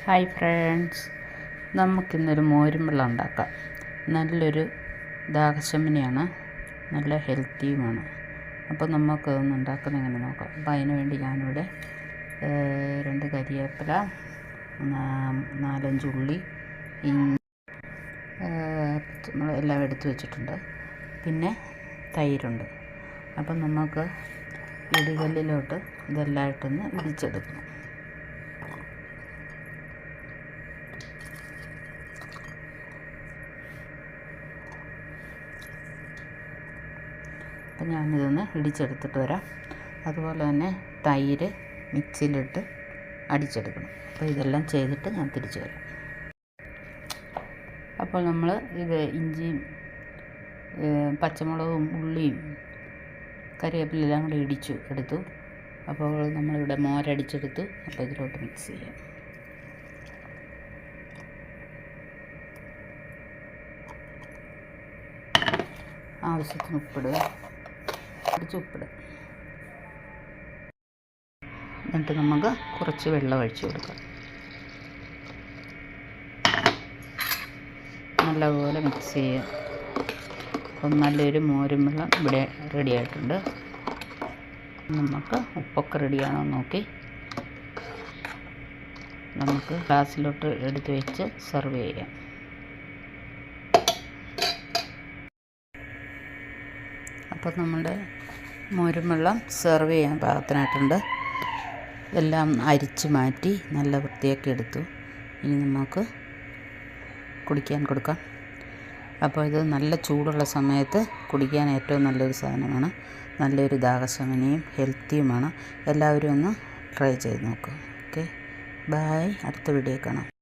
Hi friends, നമുക്കിന്നൊരു മോരും വെള്ളം ഉണ്ടാക്കാം. നല്ലൊരു ദാഹശമനിയാണ്, നല്ല ഹെൽത്തിയുമാണ്. അപ്പോൾ നമുക്കതൊന്ന് ഉണ്ടാക്കുന്നത് എങ്ങനെ നോക്കാം. അപ്പോൾ അതിന് വേണ്ടി ഞാനിവിടെ 2 കരിവേപ്പില, 4-5 ഉള്ളി, എല്ലാം എടുത്ത് വെച്ചിട്ടുണ്ട്. പിന്നെ തൈരുണ്ട്. അപ്പം നമുക്ക് ഇടികല്ലിലോട്ട് ഇതെല്ലാം ഇട്ടൊന്ന് ഇടിച്ചെടുക്കണം. അപ്പം ഞാനിതൊന്ന് ഇടിച്ചെടുത്തിട്ട് വരാം. അതുപോലെ തന്നെ തൈര് മിക്സിയിലിട്ട് അടിച്ചെടുക്കണം. അപ്പോൾ ഇതെല്ലാം ചെയ്തിട്ട് ഞാൻ തിരിച്ചു വരാം. അപ്പോൾ നമ്മൾ ഇത് ഇഞ്ചിയും പച്ചമുളകും ഉള്ളിയും കറിവേപ്പിലെല്ലാം കൂടി എടുത്തു. അപ്പോൾ നമ്മളിവിടെ മോരടിച്ചെടുത്തു. അപ്പോൾ ഇതിലോട്ട് മിക്സ് ചെയ്യാം. ആവശ്യത്തിന് ഉപ്പിടുക, ഉപ്പിടുക. എന്നിട്ട് നമുക്ക് കുറച്ച് വെള്ളം ഒഴിച്ച് കൊടുക്കാം. നല്ലപോലെ മിക്സ് ചെയ്യുക. അപ്പം നല്ലൊരു മോരും വെള്ളം ഇവിടെ റെഡി ആയിട്ടുണ്ട്. നമുക്ക് ഉപ്പൊക്കെ റെഡിയാണോ നോക്കി നമുക്ക് ഗ്ലാസ്സിലോട്ട് എടുത്ത് വെച്ച് സെർവ് ചെയ്യാം. അപ്പോൾ നമ്മുടെ മോരും വെള്ളം സെർവ് ചെയ്യാൻ പാകത്തിനായിട്ടുണ്ട്. എല്ലാം അരിച്ച് മാറ്റി നല്ല വൃത്തിയാക്കി എടുത്തു. ഇനി നമുക്ക് കുടിക്കാൻ കൊടുക്കാം. അപ്പോൾ ഇത് നല്ല ചൂടുള്ള സമയത്ത് കുടിക്കാൻ ഏറ്റവും നല്ലൊരു സാധനമാണ്. നല്ലൊരു ദാഹശമനിയും ഹെൽത്തിയുമാണ്. എല്ലാവരും ഒന്ന് ട്രൈ ചെയ്ത് നോക്കുക. Okay, by. അടുത്ത വീഡിയോ കാണാം.